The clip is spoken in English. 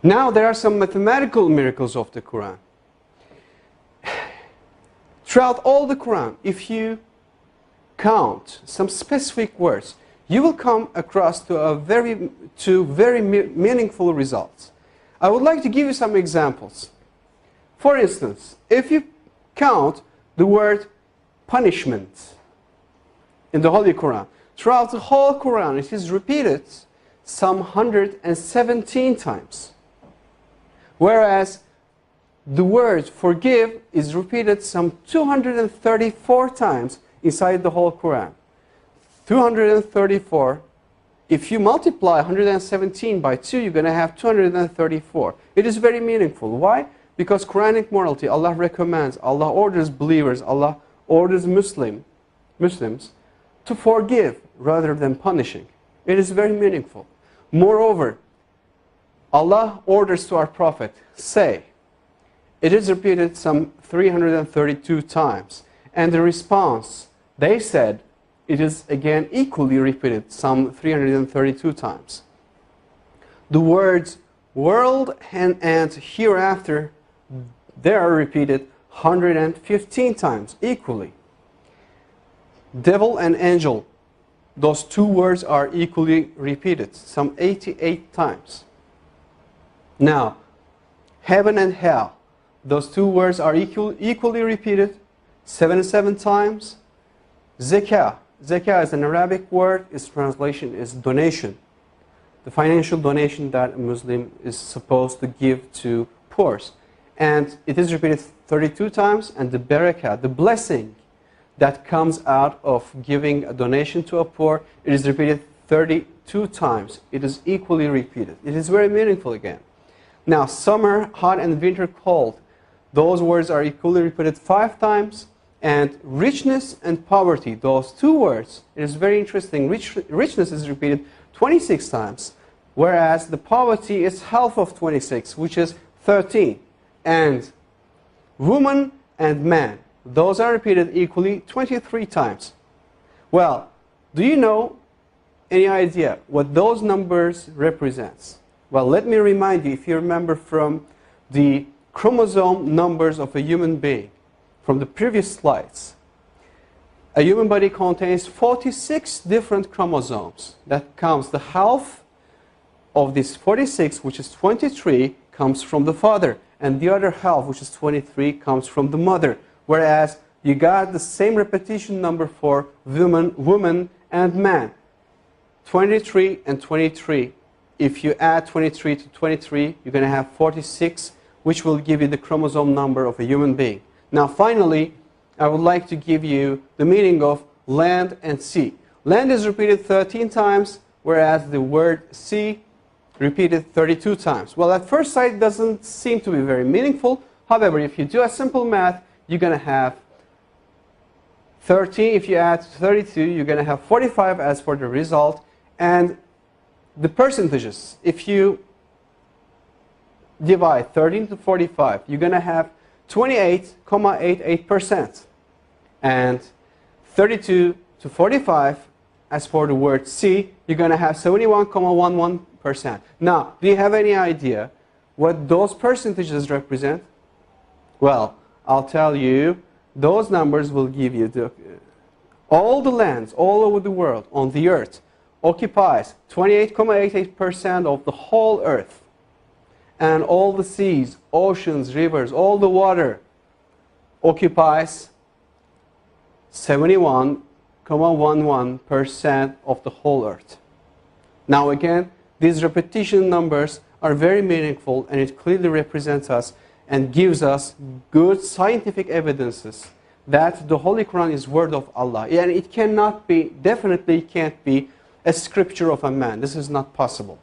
Now there are some mathematical miracles of the Quran. Throughout all the Quran, if you count some specific words, you will come across to very meaningful results. I would like to give you some examples. For instance, if you count the word punishment in the Holy Quran, throughout the whole Quran it is repeated some 117 times. Whereas the word forgive is repeated some 234 times inside the whole Quran. 234. If you multiply 117 by 2, you're going to have 234. It is very meaningful. Why? Because Quranic morality, Allah recommends, Allah orders believers, Allah orders Muslims to forgive rather than punishing. It is very meaningful. Moreover, Allah orders to our Prophet, say. It is repeated some 332 times. And the response, they said, it is again equally repeated some 332 times. The words world and hereafter, they are repeated 115 times equally. Devil and angel, those two words are equally repeated some 88 times. Now, heaven and hell, those two words are equally repeated 77 times. Zakah. Zakah is an Arabic word. Its translation is donation. The financial donation that a Muslim is supposed to give to poor. And it is repeated 32 times. And the barakah, the blessing that comes out of giving a donation to a poor, it is repeated 32 times. It is equally repeated. It is very meaningful again. Now, summer hot and winter cold, those words are equally repeated 5 times. And richness and poverty, those two words, it is very interesting. Richness is repeated 26 times, whereas the poverty is half of 26, which is 13. And woman and man, those are repeated equally 23 times. Well, do you know any idea what those numbers represent? Well, let me remind you, if you remember from the chromosome numbers of a human being, from the previous slides, a human body contains 46 different chromosomes. That counts the half of this 46, which is 23, comes from the father. And the other half, which is 23, comes from the mother. Whereas you got the same repetition number for woman and man. 23 and 23. If you add 23 to 23, you're going to have 46, which will give you the chromosome number of a human being. Now, finally, I would like to give you the meaning of land and sea. Land is repeated 13 times, whereas the word sea repeated 32 times. Well, at first sight, it doesn't seem to be very meaningful. However, if you do a simple math, you're going to have 13. If you add 32, you're going to have 45 as for the result. And the percentages, if you divide 13 to 45, you're going to have 28.88%. And 32 to 45, as for the word sea, you're going to have 71.11%. Now, do you have any idea what those percentages represent? Well, I'll tell you, those numbers will give you all the lands all over the world on the earth occupies 28.88% of the whole earth. And all the seas, oceans, rivers, all the water occupies 71.11% of the whole earth. Now again, these repetition numbers are very meaningful, and it clearly represents us and gives us good scientific evidences that the Holy Quran is word of Allah. And it cannot be, definitely can't be a scripture of a man. This is not possible.